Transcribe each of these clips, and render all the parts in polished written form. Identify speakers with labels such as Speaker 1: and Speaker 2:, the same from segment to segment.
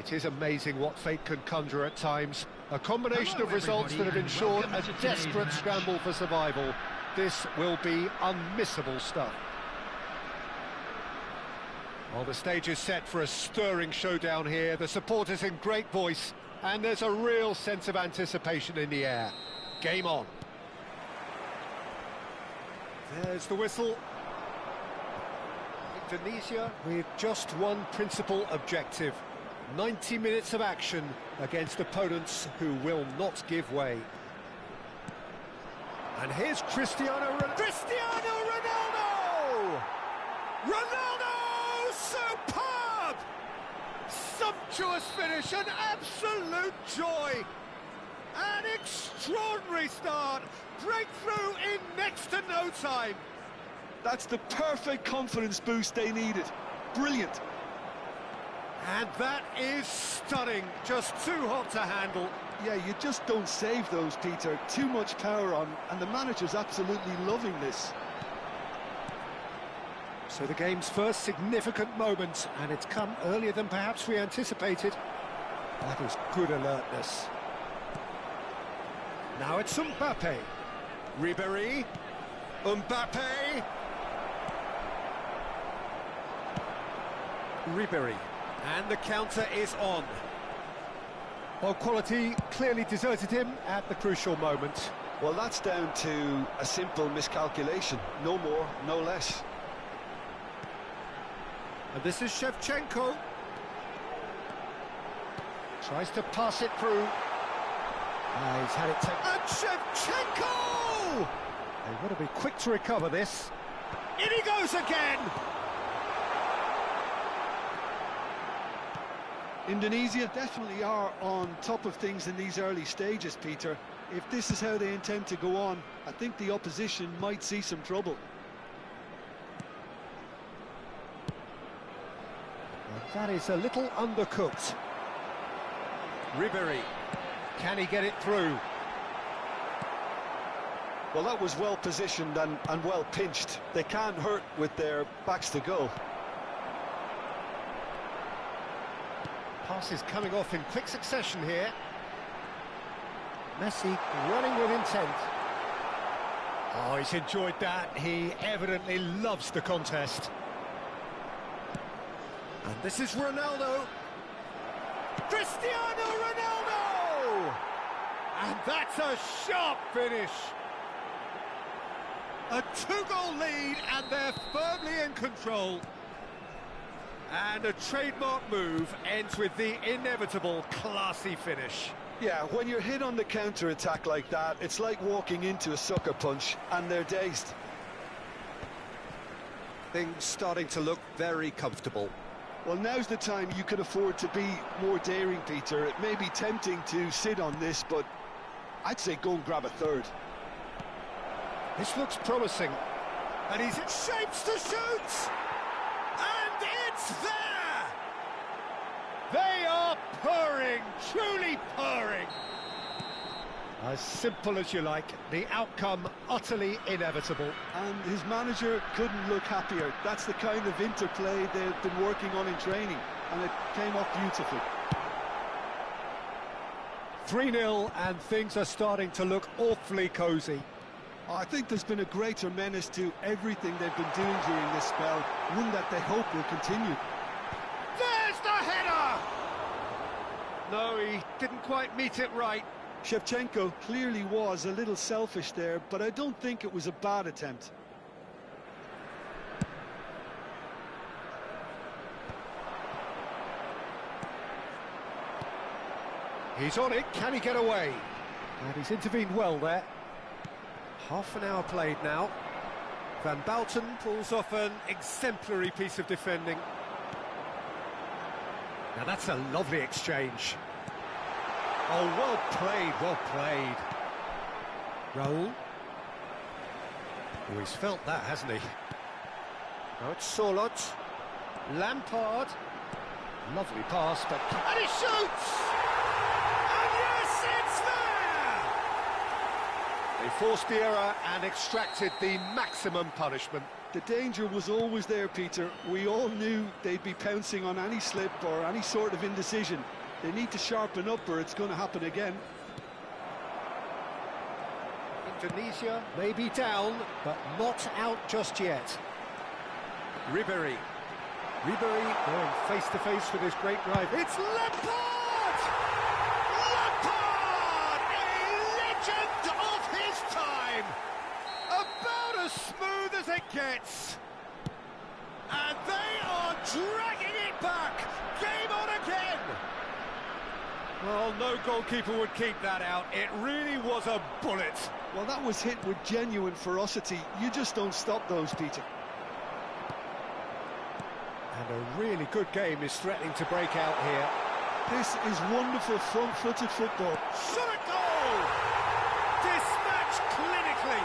Speaker 1: It is amazing what fate can conjure at times. A combination of results that have ensured a desperate scramble for survival. This will be unmissable stuff. Well, the stage is set for a stirring showdown here. The supporters in great voice, and there's a real sense of anticipation in the air. Game on. There's the whistle. Indonesia with just one principal objective. 90 minutes of action against opponents who will not give way. And here's Cristiano Ronaldo! Ronaldo! Superb! Sumptuous finish, an absolute joy! An extraordinary start! Breakthrough in next to no time!
Speaker 2: That's the perfect confidence boost they needed. Brilliant.
Speaker 1: And that is stunning. Just too hot to handle.
Speaker 2: Yeah, you just don't save those, Peter. Too much power on, and the manager's absolutely loving this.
Speaker 1: So the game's first significant moment, and it's come earlier than perhaps we anticipated. That is good alertness. Now it's Mbappe. Ribéry. Mbappe. Ribéry. And the counter is on. Well, quality clearly deserted him at the crucial moment.
Speaker 2: Well, that's down to a simple miscalculation. No more, no less.
Speaker 1: And this is Shevchenko. Tries to pass it through. He's had it taken. And Shevchenko! They want to be quick to recover this. In he goes again!
Speaker 2: Indonesia definitely are on top of things in these early stages, Peter. If this is how they intend to go on, I think the opposition might see some trouble.
Speaker 1: And that is a little undercooked. Ribéry, can he get it through?
Speaker 2: Well, that was well positioned and well pinched. They can't hurt with their backs to goal.
Speaker 1: Passes coming off in quick succession here. Messi running with intent. Oh, he's enjoyed that. He evidently loves the contest. And this is Ronaldo. Cristiano Ronaldo! And that's a sharp finish. A two-goal lead, and they're firmly in control. And a trademark move ends with the inevitable classy finish.
Speaker 2: Yeah, when you're hit on the counter-attack like that, it's like walking into a sucker punch, and they're dazed.
Speaker 1: Things starting to look very comfortable.
Speaker 2: Well, now's the time you can afford to be more daring, Peter. It may be tempting to sit on this, but I'd say go and grab a third.
Speaker 1: This looks promising. And he's in shapes to shoot! And it's there! They are purring, truly purring. As simple as you like, the outcome utterly inevitable.
Speaker 2: And his manager couldn't look happier. That's the kind of interplay they've been working on in training, and it came off beautifully.
Speaker 1: 3-0, and things are starting to look awfully cosy.
Speaker 2: I think there's been a greater menace to everything they've been doing during this spell, one that they hope will continue.
Speaker 1: There's the header! No, he didn't quite meet it right.
Speaker 2: Shevchenko clearly was a little selfish there, but I don't think it was a bad attempt.
Speaker 1: He's on it, can he get away? And he's intervened well there. Half an hour played now. Van Bouten pulls off an exemplary piece of defending. Now that's a lovely exchange. Oh, well played, well played. Raul. Oh, he's felt that, hasn't he? Now it's Solot. Lampard. Lovely pass, but... And he shoots! And yes, it's there! They forced the error and extracted the maximum punishment.
Speaker 2: The danger was always there, Peter. We all knew they'd be pouncing on any slip or any sort of indecision. They need to sharpen up or it's going to happen again.
Speaker 1: Indonesia may be down, but not out just yet. Ribery going face-to-face with his great rival. It's Lampard! Lampard! A legend of his time! About as smooth as it gets. And they are dragging it back! Game on again! Well, no goalkeeper would keep that out. It really was a bullet.
Speaker 2: Well, that was hit with genuine ferocity. You just don't stop those, Peter.
Speaker 1: And a really good game is threatening to break out here.
Speaker 2: This is wonderful front-footed football.
Speaker 1: Shot at goal! Dispatched clinically.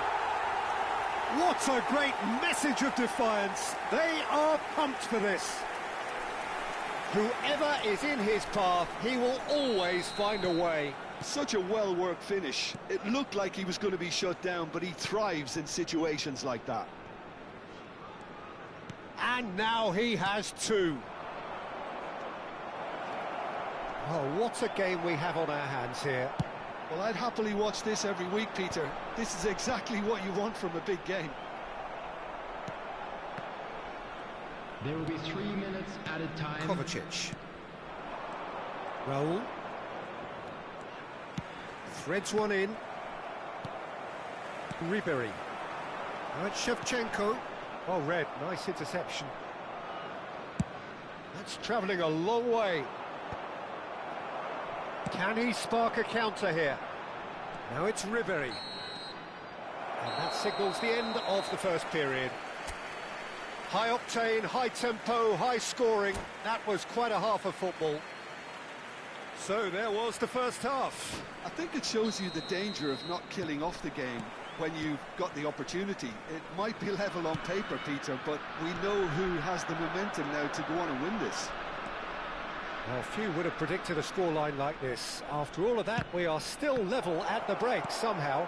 Speaker 1: What a great message of defiance. They are pumped for this. Whoever is in his path, he will always find a way.
Speaker 2: Such a well-worked finish. It looked like he was going to be shut down, but he thrives in situations like that.
Speaker 1: And now he has two. Oh, what a game we have on our hands here.
Speaker 2: Well, I'd happily watch this every week, Peter. This is exactly what you want from a big game.
Speaker 3: There will be 3 minutes at a time.
Speaker 1: Kovacic. Raul. Threads one in. Ribery. Now it's Shevchenko. Oh, Red, nice interception. That's travelling a long way. Can he spark a counter here? Now it's Ribery. And that signals the end of the first period. High octane, high tempo, high scoring. That was quite a half of football. So there was the first half.
Speaker 2: I think it shows you the danger of not killing off the game when you've got the opportunity. It might be level on paper, Peter, but we know who has the momentum now to go on and win this.
Speaker 1: Well, few would have predicted a scoreline like this. After all of that, we are still level at the break somehow.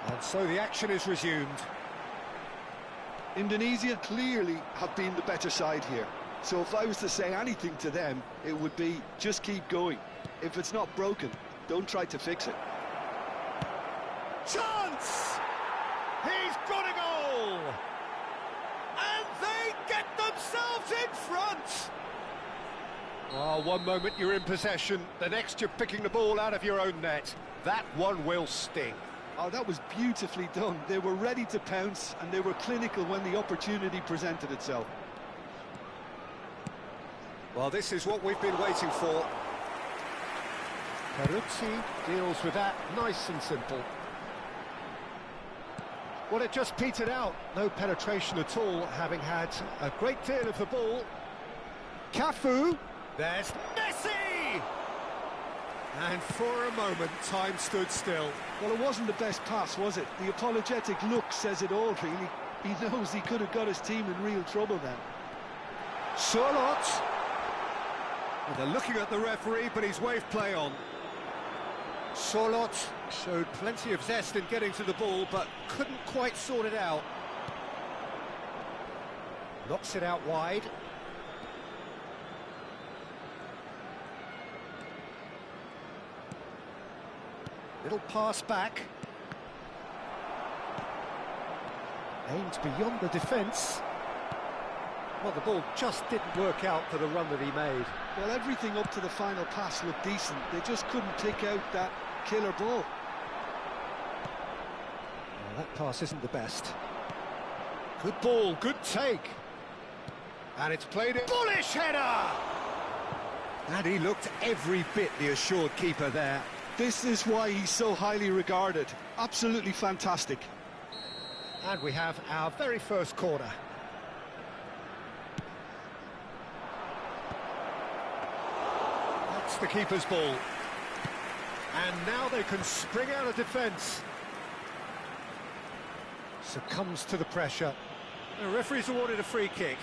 Speaker 1: And so the action is resumed.
Speaker 2: Indonesia clearly have been the better side here. So if I was to say anything to them, it would be just keep going. If it's not broken, don't try to fix it.
Speaker 1: Chance! He's got a goal! And they get themselves in front! Oh, one moment you're in possession, the next you're picking the ball out of your own net. That one will sting.
Speaker 2: Oh, that was beautifully done. They were ready to pounce, and they were clinical when the opportunity presented itself.
Speaker 1: Well, this is what we've been waiting for. Peruzzi deals with that nice and simple. Well, it just petered out. No penetration at all, having had a great deal of the ball. Cafu. There's Messi! And for a moment, time stood still.
Speaker 2: Well, it wasn't the best pass, was it? The apologetic look says it all, really. He knows he could have got his team in real trouble then.
Speaker 1: Sorlot. Well, they're looking at the referee, but he's waved play on. Sorlot showed plenty of zest in getting to the ball, but couldn't quite sort it out. Knocks it out wide. Little pass back. Aimed beyond the defence. Well, the ball just didn't work out for the run that he made.
Speaker 2: Well, everything up to the final pass looked decent. They just couldn't pick out that killer ball.
Speaker 1: Well, that pass isn't the best. Good ball, good take. And it's played in. Bullish header! And he looked every bit the assured keeper there.
Speaker 2: This is why he's so highly regarded. Absolutely fantastic.
Speaker 1: And we have our very first corner. That's the keeper's ball. And now they can spring out of defence. Succumbs to the pressure. The referee's awarded a free kick.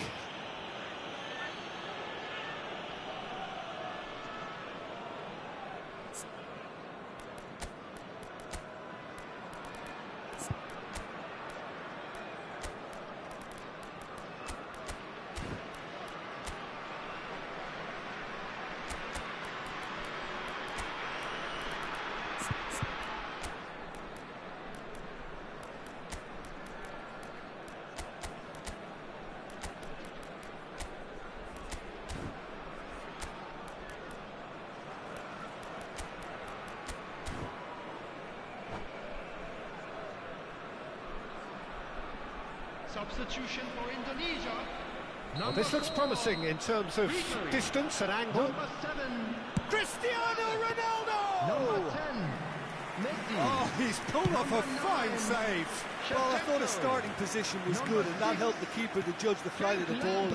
Speaker 3: Substitution for Indonesia.
Speaker 4: Well, this looks promising in terms of distance and angle.
Speaker 3: Number 7.
Speaker 1: Cristiano Ronaldo!
Speaker 3: Number 10. Messi.
Speaker 1: Oh, he's pulled off a fine save.
Speaker 2: Well, I thought his starting position was good, and that helped the keeper to judge the flight of the ball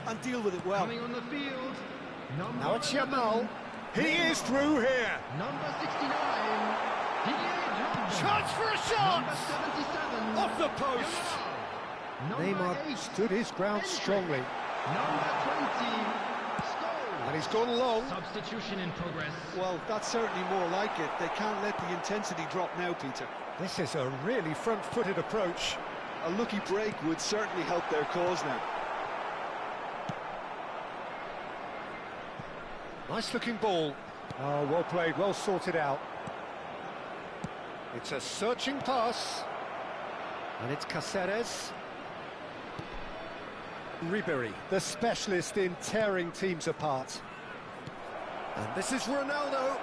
Speaker 2: and deal with it well.
Speaker 3: Coming on the field.
Speaker 4: Now it's Yamal.
Speaker 1: He is through here.
Speaker 3: Number 69.
Speaker 1: Chance for a shot!
Speaker 3: Number 77.
Speaker 1: Off the post.
Speaker 4: Neymar stood his ground strongly.
Speaker 3: Number 20.
Speaker 4: And he's gone long.
Speaker 3: Substitution in progress.
Speaker 2: Well, that's certainly more like it. They can't let the intensity drop now, Peter.
Speaker 4: This is a really front-footed approach.
Speaker 2: A lucky break would certainly help their cause now.
Speaker 4: Nice-looking ball. Oh, well played, well sorted out. It's a searching pass. And it's Cáceres. Ribéry, the specialist in tearing teams apart. And this is Ronaldo.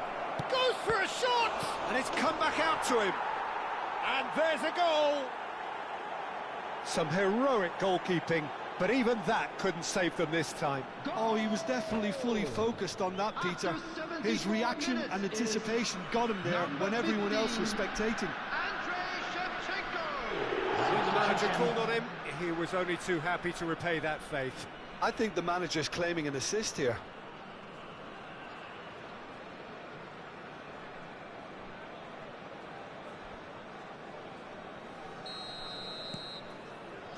Speaker 1: Goes for a shot! And it's come back out to him. And there's a goal.
Speaker 4: Some heroic goalkeeping, but even that couldn't save them this time.
Speaker 2: Oh, he was definitely fully focused on that, Peter. His reaction and anticipation got him there when everyone else was spectating.
Speaker 4: When the manager called on him, he was only too happy to repay that faith.
Speaker 2: I think the manager's claiming an assist here.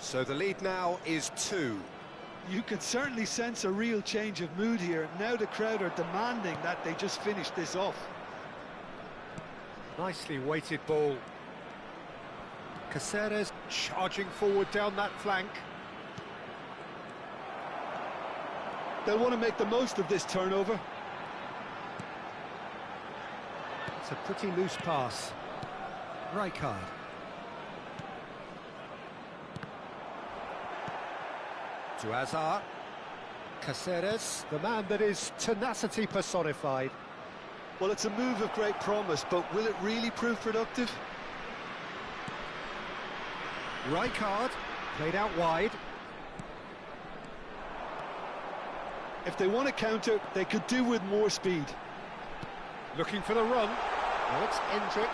Speaker 4: So the lead now is 2.
Speaker 2: You can certainly sense a real change of mood here. Now the crowd are demanding that they just finish this off.
Speaker 4: Nicely weighted ball. Cáceres charging forward down that flank.
Speaker 2: They'll want to make the most of this turnover.
Speaker 4: It's a pretty loose pass. Rijkaard. To Hazard. Cáceres, the man that is tenacity personified.
Speaker 2: Well, it's a move of great promise, but will it really prove productive?
Speaker 4: Rijkaard, played out wide.
Speaker 2: If they want to counter, they could do with more speed.
Speaker 4: Looking for the run. Now it's Endrick.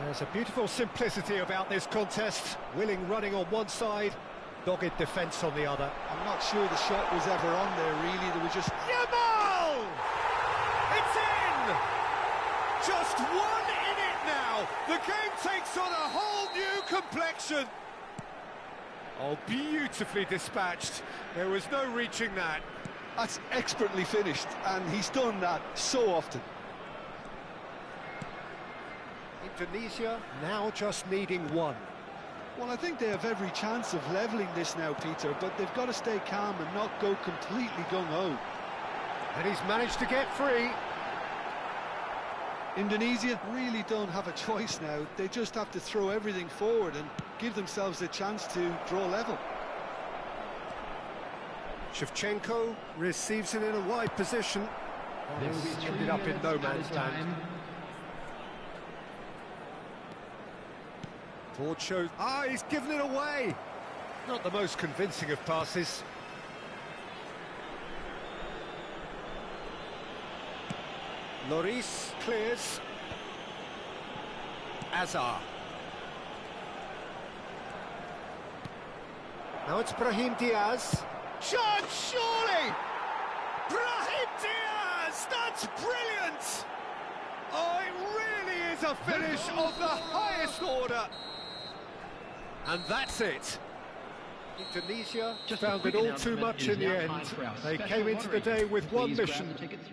Speaker 4: There's a beautiful simplicity about this contest. Willing running on one side, dogged defence on the other.
Speaker 2: I'm not sure the shot was ever on there, really. There was just...
Speaker 1: Yamal! It's in! Just one in it now. The game takes on a whole new complexion.
Speaker 4: Oh, beautifully dispatched. There was no reaching that.
Speaker 2: That's expertly finished, and he's done that so often.
Speaker 4: Indonesia now just needing one.
Speaker 2: Well, I think they have every chance of levelling this now, Peter, but they've got to stay calm and not go completely gung-ho.
Speaker 4: And he's managed to get free.
Speaker 2: Indonesia really don't have a choice now. They just have to throw everything forward and give themselves a chance to draw level.
Speaker 4: Shevchenko receives it in a wide position.
Speaker 3: There will be 3
Speaker 4: ended up in
Speaker 3: minutes
Speaker 4: no
Speaker 3: added
Speaker 4: man's land.
Speaker 3: time.
Speaker 4: Ford shows... Ah, he's given it away! Not the most convincing of passes. Lloris clears. Hazard. Now it's Brahim Diaz.
Speaker 1: Chance, surely! Brahim Diaz! That's brilliant! Oh, it really is a finish of the highest order.
Speaker 4: And that's it. Indonesia
Speaker 3: Just a
Speaker 4: found
Speaker 3: quick
Speaker 4: it all
Speaker 3: announcement,
Speaker 4: too much
Speaker 3: it is
Speaker 4: in the
Speaker 3: now
Speaker 4: end.
Speaker 3: time for our
Speaker 4: They
Speaker 3: special
Speaker 4: came into the
Speaker 3: moderator.
Speaker 4: day with one
Speaker 3: Please grab
Speaker 4: mission.
Speaker 3: the tickets.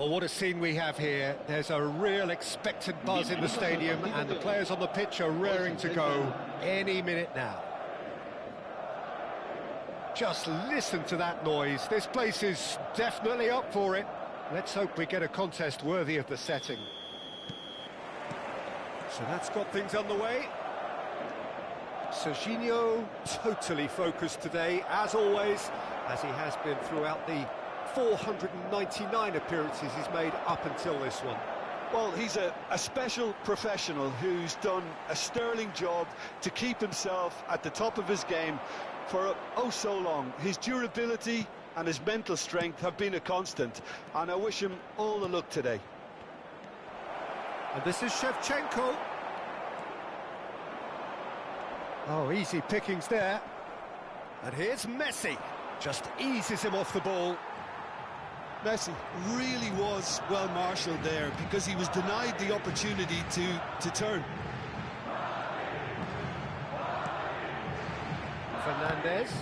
Speaker 4: Well, what a scene we have here. There's a real expectant buzz in the stadium, and the players on the pitch are raring to go any minute now. Just listen to that noise. This place is definitely up for it. Let's hope we get a contest worthy of the setting. So that's got things underway. Serginho totally focused today, as always, as he has been throughout the 499 appearances he's made up until this one.
Speaker 2: Well, he's a special professional who's done a sterling job to keep himself at the top of his game for oh so long. His durability and his mental strength have been a constant, and I wish him all the luck today.
Speaker 4: And this is Shevchenko. Oh, easy pickings there. And here's Messi. Just eases him off the ball.
Speaker 2: Messi really was well marshalled there because he was denied the opportunity to turn.
Speaker 4: Fernandez.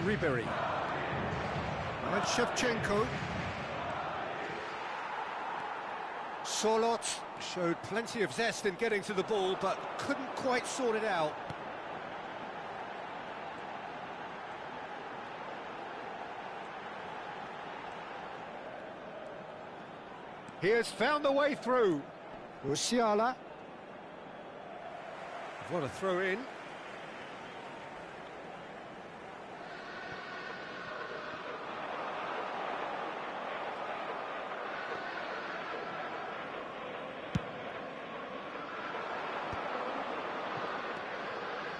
Speaker 4: Ribery. And Shevchenko. Sorloth showed plenty of zest in getting to the ball, but couldn't quite sort it out. He has found the way through. Musiala. What a throw in.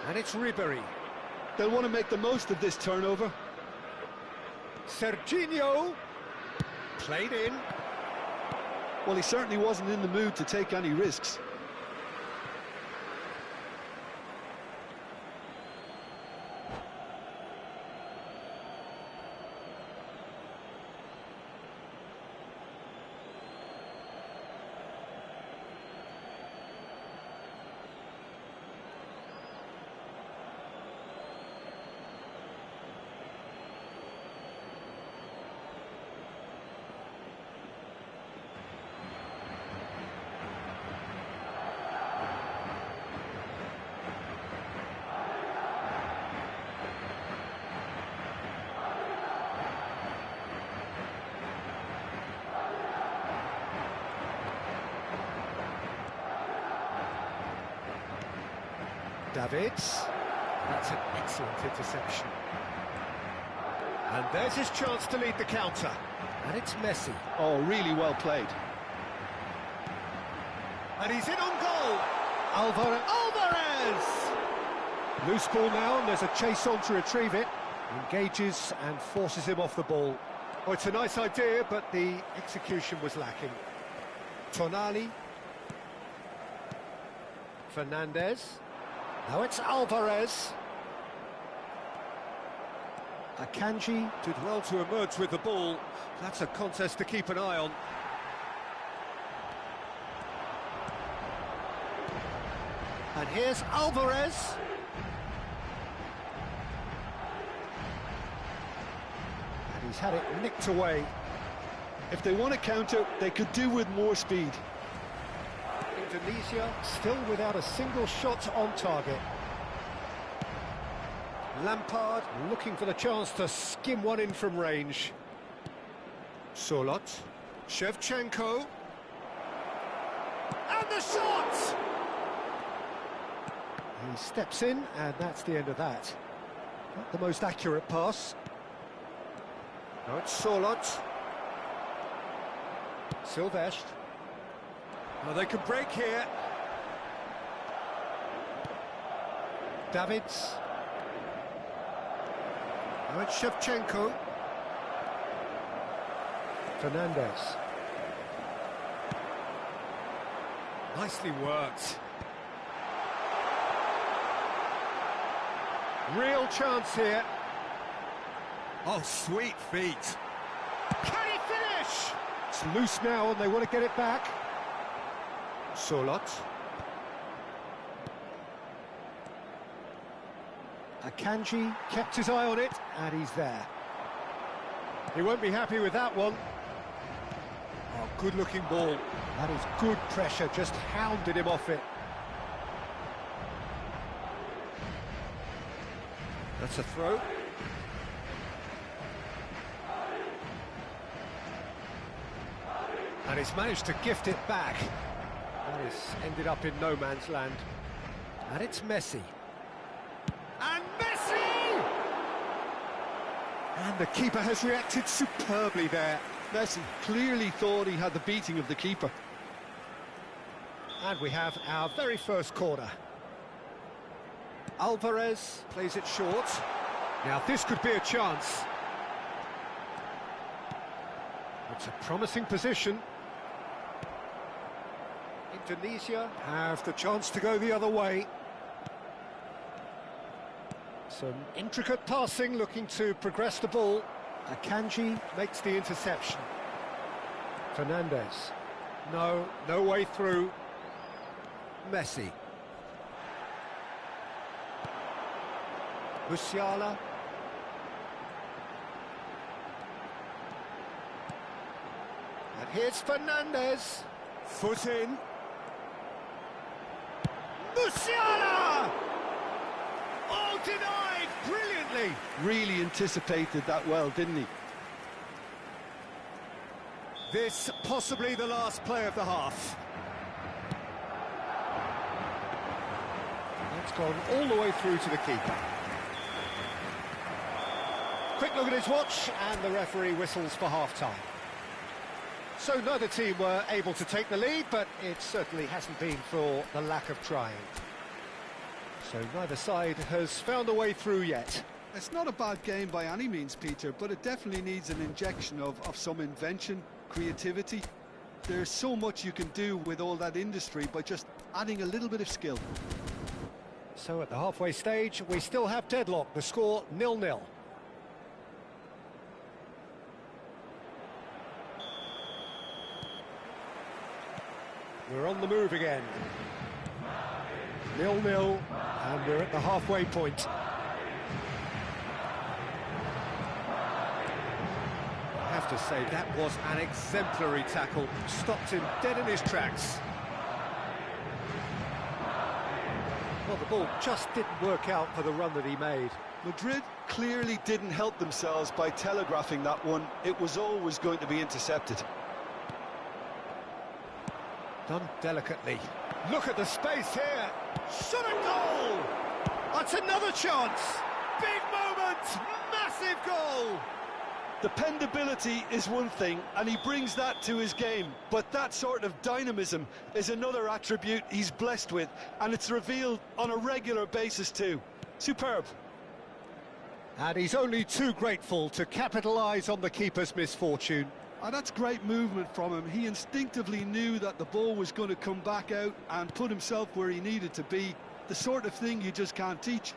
Speaker 4: And it's Ribery.
Speaker 2: They'll want to make the most of this turnover.
Speaker 4: Serginho. Played in.
Speaker 2: Well, he certainly wasn't in the mood to take any risks.
Speaker 4: Davids. That's an excellent interception. And there's his chance to lead the counter. And it's Messi.
Speaker 2: Oh, really well played.
Speaker 4: And he's in on goal. Alvarez! Loose ball now, and there's a chase on to retrieve it. Engages and forces him off the ball. Oh, it's a nice idea, but the execution was lacking. Tonali. Fernandez. Now it's Alvarez. Akanji did well to emerge with the ball. That's a contest to keep an eye on. And here's Alvarez. And he's had it nicked away.
Speaker 2: If they want to counter, they could do with more speed.
Speaker 4: Indonesia still without a single shot on target. Lampard looking for the chance to skim one in from range. Sorloth. Shevchenko. And the shot! He steps in, and that's the end of that. Not the most accurate pass. Now it's Sorloth. Silvestre. Well, they could break here. Davids. Now it's Shevchenko. Fernandez. Nicely worked. Real chance here. Oh, sweet feet. Can he finish? It's loose now, and they want to get it back. Sorloth. Akanji kept his eye on it, and he's there. He won't be happy with that one. Oh, good-looking ball. That is good pressure, just hounded him off it. That's a throw. And he's managed to gift it back. That has ended up in no man's land. And it's Messi. And Messi! And the keeper has reacted superbly there.
Speaker 2: Messi clearly thought he had the beating of the keeper.
Speaker 4: And we have our very first corner. Alvarez plays it short. Now this could be a chance. It's a promising position. Indonesia have the chance to go the other way. Some intricate passing, looking to progress the ball. Akanji makes the interception. Fernandez. No way through. Messi. Musiala. And here's Fernandez. Foot in. Musiala! Oh, denied brilliantly.
Speaker 2: Really anticipated that well, didn't he?
Speaker 4: This possibly the last play of the half. It's gone all the way through to the keeper. Quick look at his watch, and the referee whistles for half-time. So neither team were able to take the lead, but it certainly hasn't been for the lack of trying. So neither side has found a way through yet.
Speaker 2: It's not a bad game by any means, Peter, but it definitely needs an injection of some invention, creativity. There's so much you can do with all that industry by just adding a little bit of skill.
Speaker 4: So at the halfway stage, we still have deadlock, the score 0-0. We're on the move again. 0-0, and we're at the halfway point. I have to say, that was an exemplary tackle. Stopped him dead in his tracks. Well, the ball just didn't work out for the run that he made.
Speaker 2: Madrid clearly didn't help themselves by telegraphing that one. It was always going to be intercepted.
Speaker 4: Done delicately. Look at the space here. Shot a goal! That's another chance. Big moment, massive goal.
Speaker 2: Dependability is one thing, and he brings that to his game, but that sort of dynamism is another attribute he's blessed with, and it's revealed on a regular basis too. Superb.
Speaker 4: And he's only too grateful to capitalise on the keeper's misfortune.
Speaker 2: And that's great movement from him. He instinctively knew that the ball was going to come back out and put himself where he needed to be. The sort of thing you just can't teach.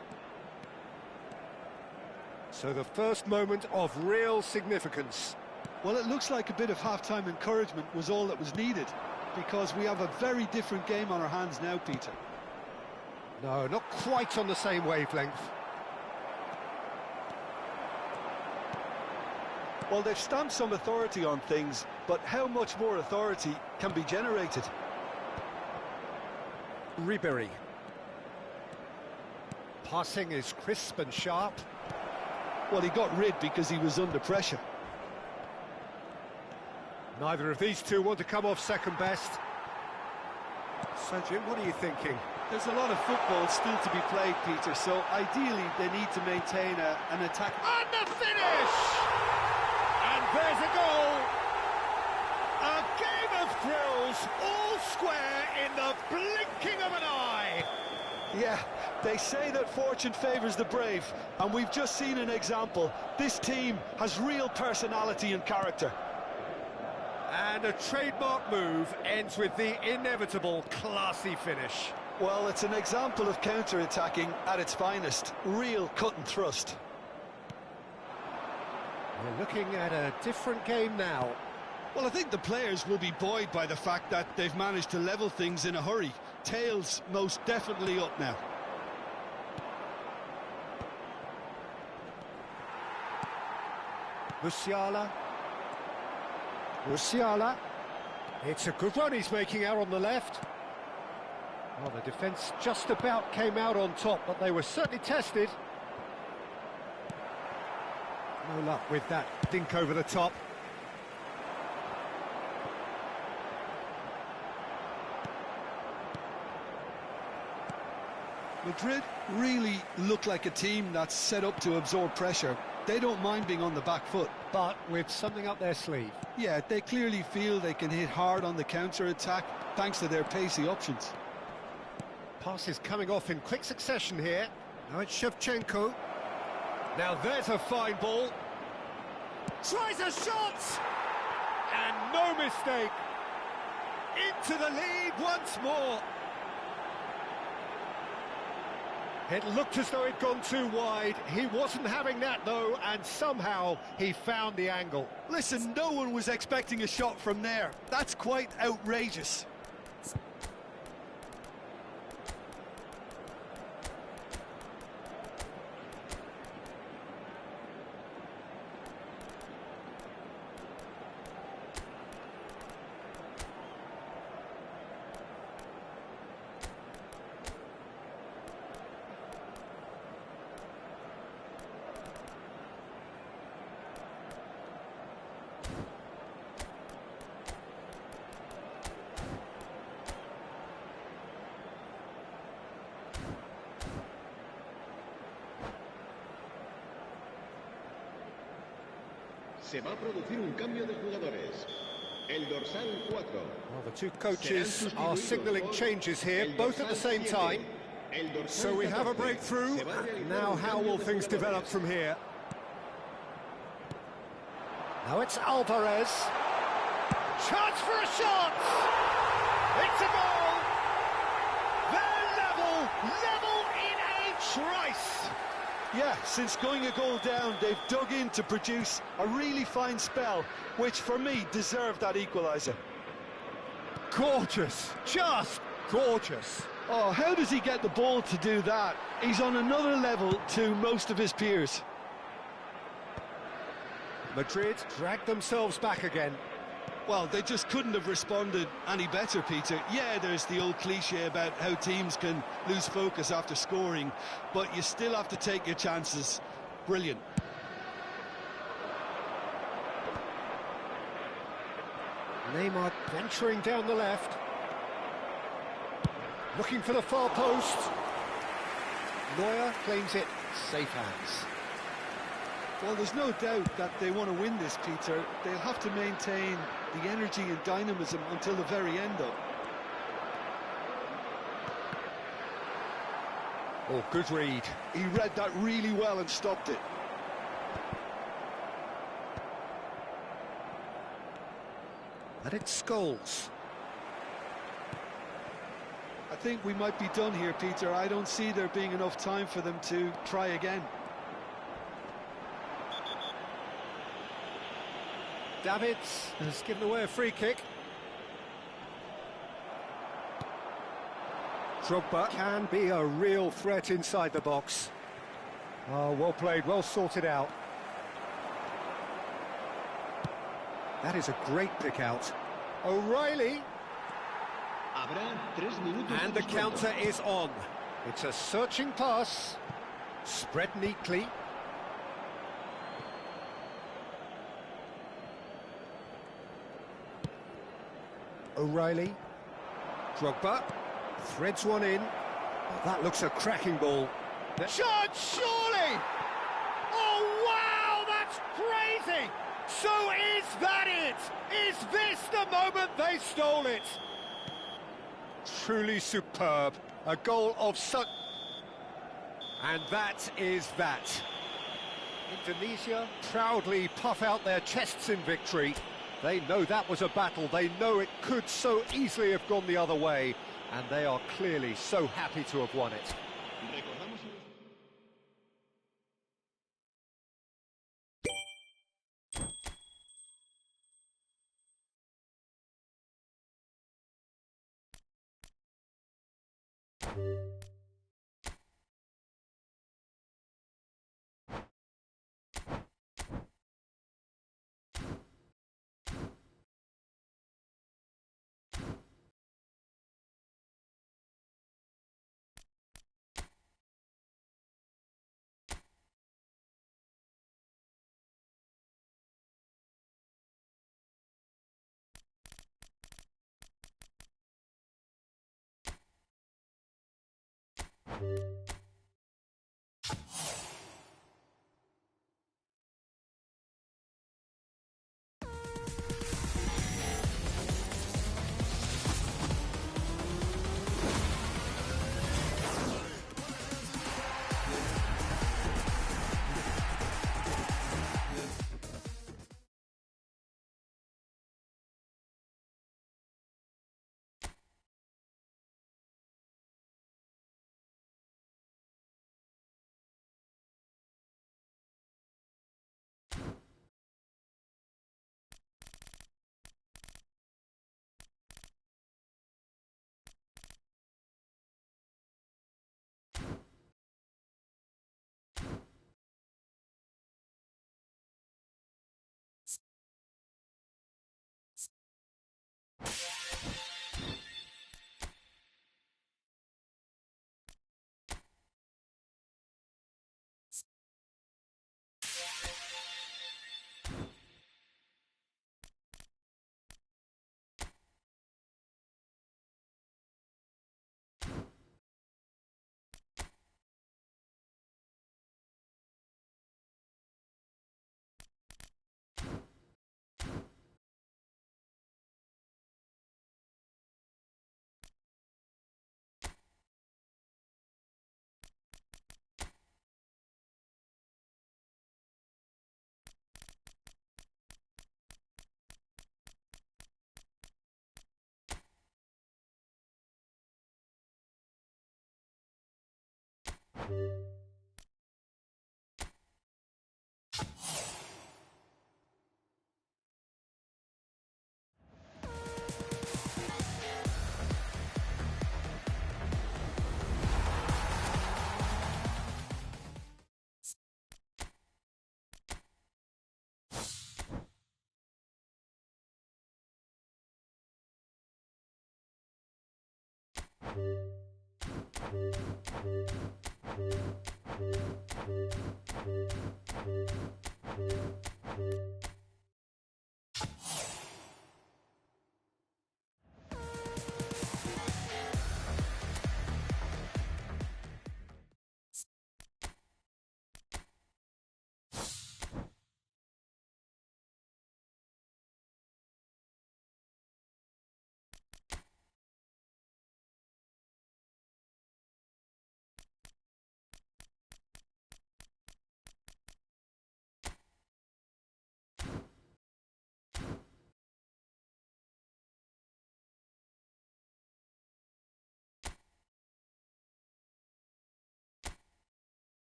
Speaker 4: So the first moment of real significance.
Speaker 2: Well, it looks like a bit of half-time encouragement was all that was needed, because we have a very different game on our hands now, Peter.
Speaker 4: No, not quite on the same wavelength.
Speaker 2: Well, they've stamped some authority on things, but how much more authority can be generated?
Speaker 4: Ribery. Passing is crisp and sharp.
Speaker 2: Well, he got rid because he was under pressure.
Speaker 4: Neither of these two want to come off second best. So, Jim, what are you thinking?
Speaker 2: There's a lot of football still to be played, Peter, so ideally they need to maintain an attack.
Speaker 4: And the finish! And there's a goal! A game of thrills, all square in the blinking of an eye!
Speaker 2: Yeah, they say that fortune favours the brave, and we've just seen an example. This team has real personality and character.
Speaker 4: And a trademark move ends with the inevitable classy finish.
Speaker 2: Well, it's an example of counter-attacking at its finest. Real cut and thrust.
Speaker 4: We're looking at a different game now.
Speaker 2: Well, I think the players will be buoyed by the fact that they've managed to level things in a hurry. Tails most definitely up now.
Speaker 4: Musiala. Musiala. It's a good run he's making out on the left. Well, the defence just about came out on top, but they were certainly tested. No luck with that dink over the top.
Speaker 2: Madrid really look like a team that's set up to absorb pressure. They don't mind being on the back foot.
Speaker 4: But with something up their sleeve.
Speaker 2: Yeah, they clearly feel they can hit hard on the counter-attack thanks to their pacey options.
Speaker 4: Passes coming off in quick succession here. Now it's Shevchenko. Now there's a fine ball. Tries a shot! And no mistake. Into the lead once more. It looked as though it'd gone too wide. He wasn't having that, though, and somehow he found the angle.
Speaker 2: Listen, no one was expecting a shot from there. That's quite outrageous.
Speaker 5: Se va a producir un cambio de jugadores. El dorsal 4.
Speaker 4: Well, the two coaches are signalling changes here, both at the same time. So we have a breakthrough. Now how will things develop from here? Now it's Alvarez. Chance for a shot! It's a goal! They're level in a trice!
Speaker 2: Yeah, since going a goal down, they've dug in to produce a really fine spell, which for me deserved that equaliser.
Speaker 4: Gorgeous, just gorgeous.
Speaker 2: Oh, how does he get the ball to do that? He's on another level to most of his peers.
Speaker 4: Madrid dragged themselves back again.
Speaker 2: Well, they just couldn't have responded any better, Peter. Yeah, there's the old cliche about how teams can lose focus after scoring, but you still have to take your chances. Brilliant.
Speaker 4: Neymar venturing down the left. Looking for the far post. Neuer claims it. Safe hands.
Speaker 2: Well, there's no doubt that they want to win this, Peter. They'll have to maintain the energy and dynamism until the very end, though.
Speaker 4: Oh, good read.
Speaker 2: He read that really well and stopped it.
Speaker 4: And it's Scholes.
Speaker 2: I think we might be done here, Peter. I don't see there being enough time for them to try again.
Speaker 4: Davids has given away a free kick. Drogba can be a real threat inside the box. Oh, well played, well sorted out. That is a great pick out. O'Reilly. And the counter is on. It's a searching pass. Spread neatly. O'Reilly. Drogba. Threads one in. Oh, that looks a cracking ball. Shot, surely! Oh, wow, that's crazy! So is that it? Is this the moment they stole it? Truly superb. A goal of such... And that is that. Indonesia proudly puff out their chests in victory. They know that was a battle. They know it could so easily have gone the other way. And they are clearly so happy to have won it.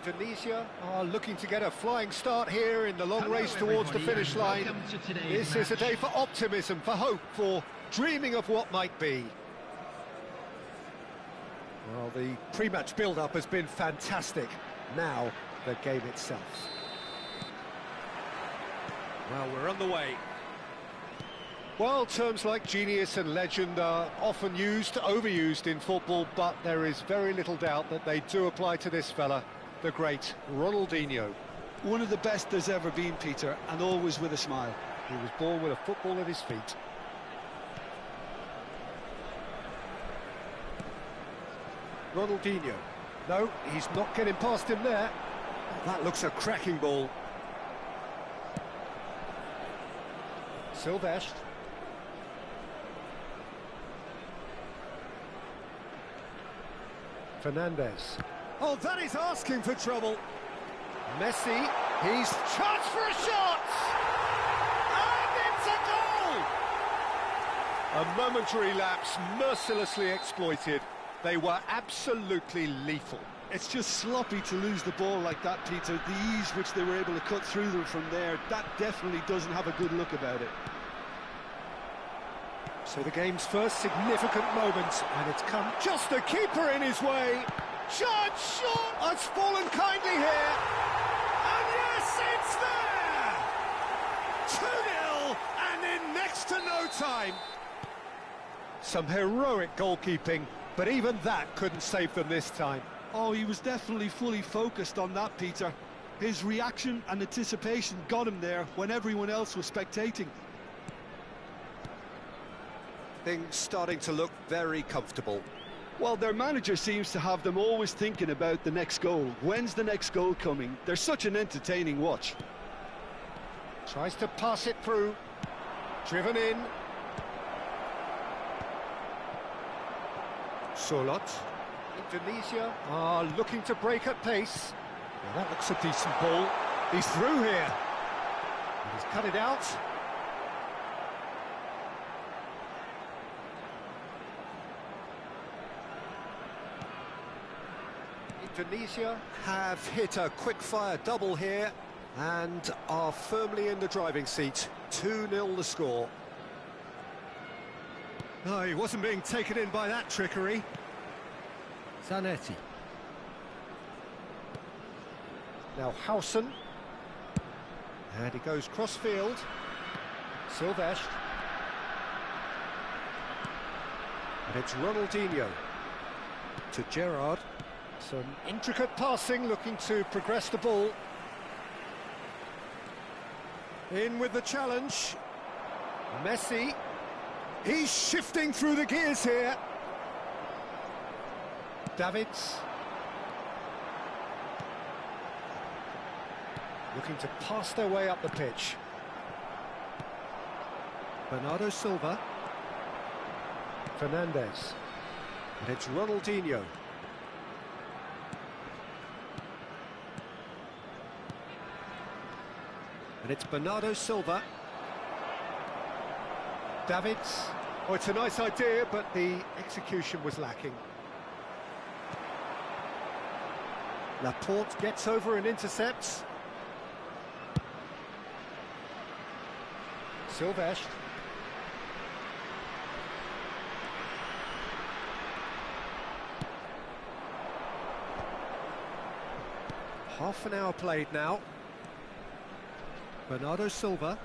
Speaker 4: Indonesia are looking to get a flying start here in the long race towards the finish line. This is a day for optimism, for hope, for dreaming of what might be. Well, the pre-match build-up has been fantastic. Now, the game itself. Well, we're on the way. Well, terms like genius and legend are often overused in football, but there is very little doubt that they do apply to this fella, the great Ronaldinho.
Speaker 2: One of the best there's ever been, Peter, and always with a smile.
Speaker 4: He was born with a football at his feet. Ronaldinho. No, he's not getting past him there. That looks a cracking ball. Silvestre. Fernandez. Oh, that is asking for trouble. Messi. He's chance for a shot! And it's a goal! A momentary lapse mercilessly exploited. They were absolutely lethal.
Speaker 2: It's just sloppy to lose the ball like that, Peter. The ease which they were able to cut through them from there, that definitely doesn't have a good look about it.
Speaker 4: So the game's first significant moment, and it's come just a keeper in his way. Chance shot! Has fallen kindly here. And yes, it's there! 2-0, and in next to no time. Some heroic goalkeeping, but even that couldn't save them this time.
Speaker 2: Oh, he was definitely fully focused on that, Peter. His reaction and anticipation got him there when everyone else was spectating.
Speaker 4: Things starting to look very comfortable.
Speaker 2: Well, their manager seems to have them always thinking about the next goal. When's the next goal coming? They're such an entertaining watch.
Speaker 4: Tries to pass it through. Driven in. Solot. Indonesia are looking to break at pace. Well, that looks a decent ball. He's through here. And he's cut it out. Indonesia have hit a quick-fire double here and are firmly in the driving seat. 2-0 the score. No, he wasn't being taken in by that trickery. Zanetti. Now Howson. And he goes cross-field. Silvestre. And it's Ronaldinho. To Gerrard. Some intricate passing, looking to progress the ball. In with the challenge. Messi. He's shifting through the gears here. Davids. Looking to pass their way up the pitch. Bernardo Silva. Fernandez. And it's Ronaldinho. And it's Bernardo Silva. Davids. Oh, it's a nice idea, but the execution was lacking. Laporte gets over and intercepts. Silvestre. Half an hour played now. Bernardo Silva.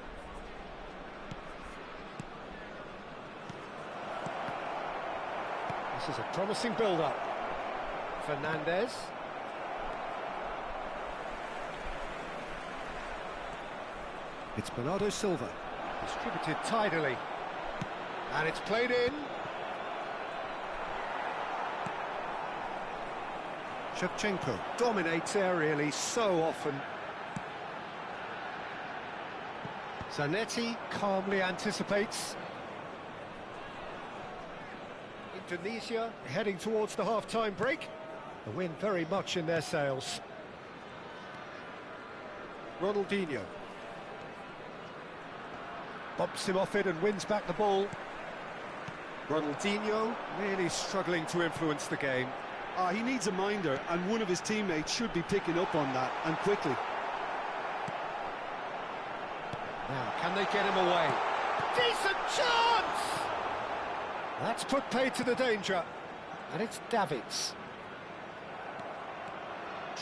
Speaker 4: This is a promising build-up. Fernandez. It's Bernardo Silva. Distributed tidily. And it's played in. Shevchenko dominates aerially so often. Zanetti calmly anticipates. Indonesia heading towards the half-time break. The win very much in their sails. Ronaldinho. Bumps him off it and wins back the ball. Ronaldinho really struggling to influence the game.
Speaker 2: He needs a minder, and one of his teammates should be picking up on that, and quickly.
Speaker 4: Now, can they get him away? Decent chance! That's put paid to the danger. And it's Davids.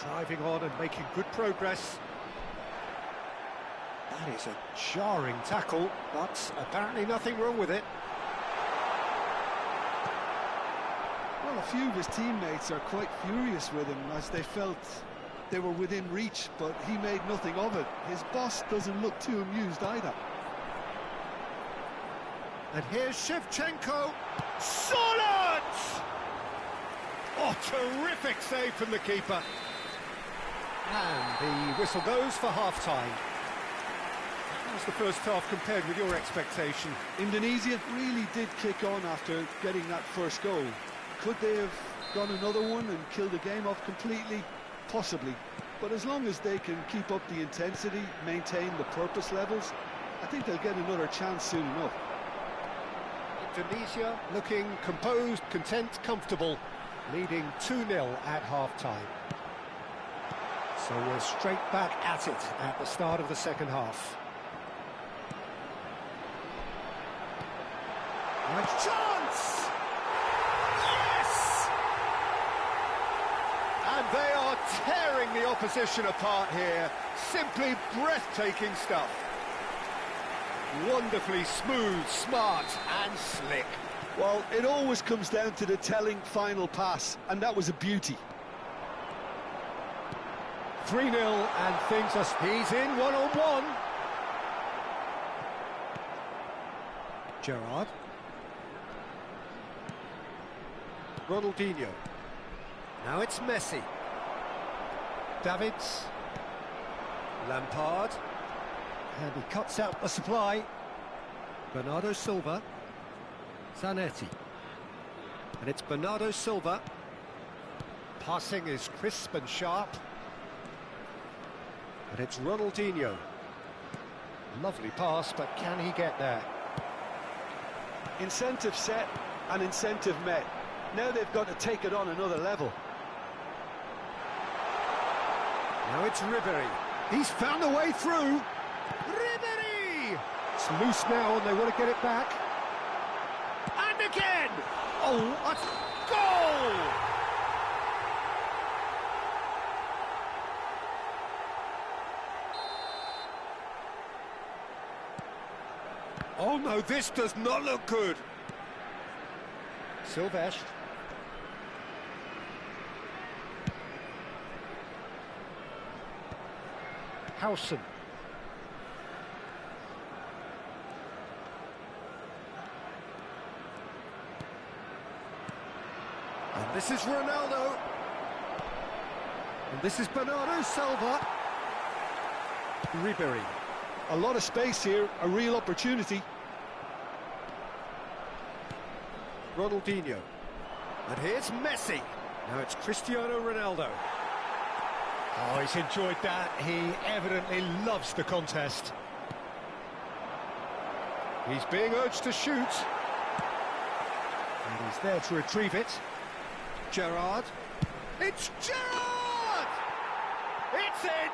Speaker 4: Driving on and making good progress. That is a jarring tackle, but apparently nothing wrong with it.
Speaker 2: Well, a few of his teammates are quite furious with him as they felt they were within reach, but he made nothing of it. His boss doesn't look too amused either.
Speaker 4: And here's Shevchenko. Solid! Oh, terrific save from the keeper. And the whistle goes for half-time. How's the first half compared with your expectation?
Speaker 2: Indonesia really did kick on after getting that first goal. Could they have gone another one and killed the game off completely? Possibly. But as long as they can keep up the intensity, maintain the purpose levels, I think they'll get another chance soon enough.
Speaker 4: Indonesia looking composed, content, comfortable, leading 2-0 at half-time. So we're straight back at it at the start of the second half. Nice chance! Yes! And they are tearing the opposition apart here. Simply breathtaking stuff. Wonderfully smooth, smart and slick.
Speaker 2: Well, it always comes down to the telling final pass, and that was a beauty.
Speaker 4: 3-0 and things are... He's in one-on-one. Gerrard. Ronaldinho. Now it's Messi. Davids. Lampard. And he cuts out the supply. Bernardo Silva. Zanetti. And it's Bernardo Silva. Passing is crisp and sharp. And it's Ronaldinho. Lovely pass, but can he get there?
Speaker 2: Incentive set and incentive met. Now they've got to take it on another level.
Speaker 4: Now it's Ribery. He's found a way through. Ribery! It's loose now and they want to get it back. And again! Oh, a goal! Oh no, this does not look good. Silvestre. Howson. And this is Ronaldo. And this is Bernardo Silva. Ribery.
Speaker 2: A lot of space here, a real opportunity.
Speaker 4: Ronaldinho. And here's Messi. Now it's Cristiano Ronaldo. Oh, he's enjoyed that. He evidently loves the contest. He's being urged to shoot. And he's there to retrieve it. Gerrard. It's Gerrard! It's in!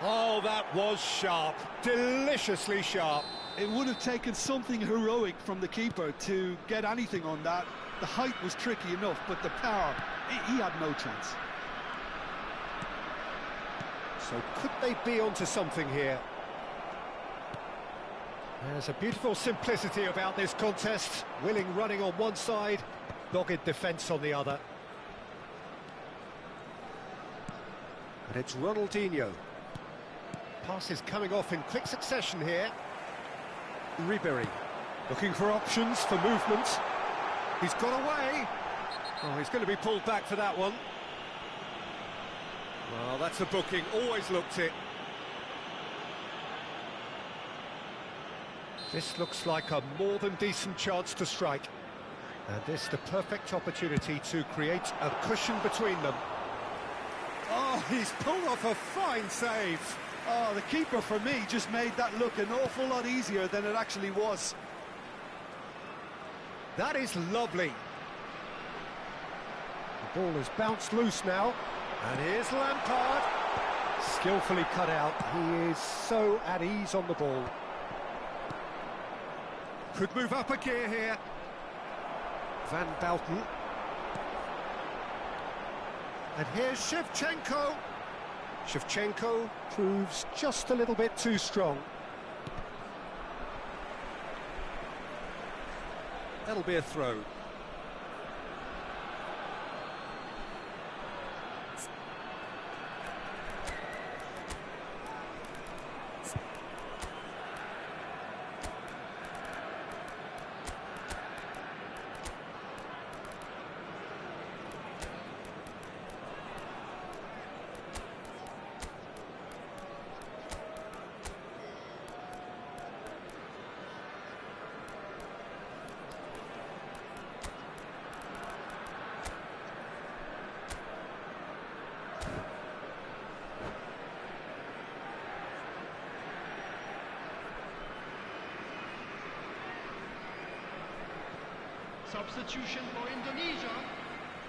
Speaker 4: Oh, that was sharp. Deliciously sharp.
Speaker 2: It would have taken something heroic from the keeper to get anything on that. The height was tricky enough, but the power, he had no chance.
Speaker 4: So could they be onto something here? There's a beautiful simplicity about this contest. Willing running on one side, dogged defence on the other. And it's Ronaldinho. Passes coming off in quick succession here. Ribery looking for options for movement. He's got away. Oh, he's going to be pulled back for that one. Well, that's a booking, always looked it. This looks like a more than decent chance to strike. And this the perfect opportunity to create a cushion between them. Oh, he's pulled off a fine save.
Speaker 2: Oh, the keeper, for me, just made that look an awful lot easier than it actually was.
Speaker 4: That is lovely. The ball has bounced loose now. And here's Lampard. Skillfully cut out. He is so at ease on the ball. Could move up a gear here. Van Bouten. And here's Shevchenko. Shevchenko proves just a little bit too strong. That'll be a throw.
Speaker 3: Substitution for Indonesia.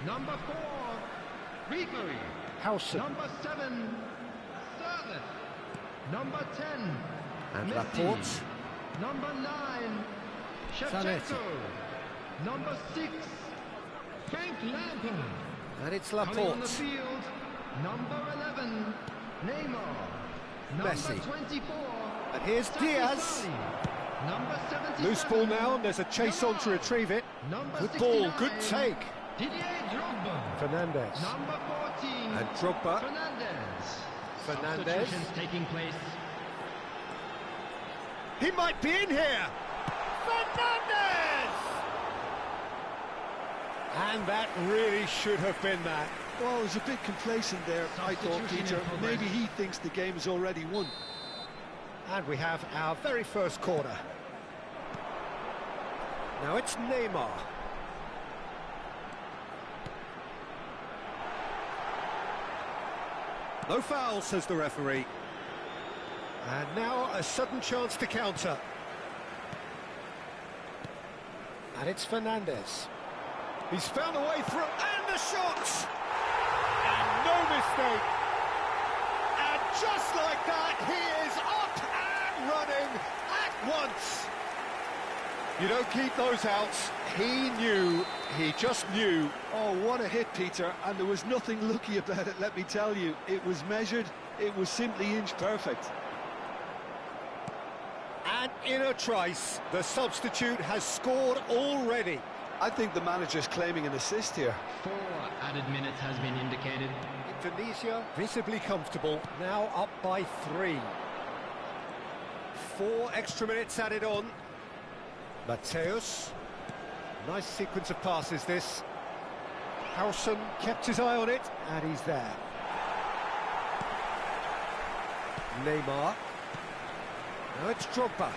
Speaker 3: Number 4, Referee.
Speaker 4: Howson.
Speaker 3: Number 7, Sirleaf. Number 10,
Speaker 4: And
Speaker 3: Messi.
Speaker 4: Laporte.
Speaker 3: Number 9,
Speaker 4: Zanetti.
Speaker 3: Shevchenko. Number 6, Frank Lampard.
Speaker 4: And it's
Speaker 3: Coming on the
Speaker 4: Laporte.
Speaker 3: field, number 11, Neymar.
Speaker 4: Messi.
Speaker 3: Number 24,
Speaker 4: And here's Diaz.
Speaker 3: Sally. Number 77,
Speaker 4: Loose ball now, and there's a chase on to retrieve it.
Speaker 3: Number
Speaker 4: Good ball,
Speaker 3: 69,
Speaker 4: good take.
Speaker 3: Didier Drogba.
Speaker 4: Fernandez.
Speaker 3: Number 14,
Speaker 4: And Drogba.
Speaker 3: Fernandez.
Speaker 4: Fernandez.
Speaker 3: Substitutions taking place.
Speaker 4: He might be in here.
Speaker 1: Fernandez!
Speaker 4: And that really should have been that.
Speaker 2: Well, I was a bit complacent there, I thought,
Speaker 3: Substitution in
Speaker 2: Peter.
Speaker 3: progress.
Speaker 2: Maybe he thinks the game is already won.
Speaker 4: And we have our very first corner. Now it's Neymar. No foul, says the referee. And now a sudden chance to counter. And it's Fernandez. He's found a way through, and the shot!
Speaker 1: And no mistake. And just like that, he is up and running at once.
Speaker 4: You don't keep those outs. He knew, he just knew.
Speaker 2: Oh, what a hit, Peter, and there was nothing lucky about it, let me tell you. It was measured, it was simply inch perfect.
Speaker 4: And in a trice, the substitute has scored already.
Speaker 2: I think the manager's claiming an assist here.
Speaker 3: 4 added minutes has been indicated.
Speaker 4: Indonesia visibly comfortable, now up by 3. 4 extra minutes added on. Mateus. Nice sequence of passes, this. Howson kept his eye on it, and he's there. Neymar. Now it's Drogba.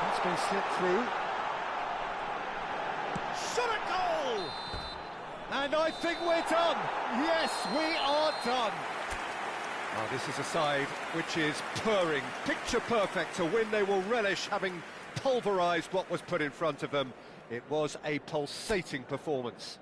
Speaker 4: That's been slipped through.
Speaker 1: Shot a goal!
Speaker 4: And I think we're done. Yes, we are done. Now, this is a side which is purring, picture perfect, a win they will relish, having pulverised what was put in front of them. It was a pulsating performance.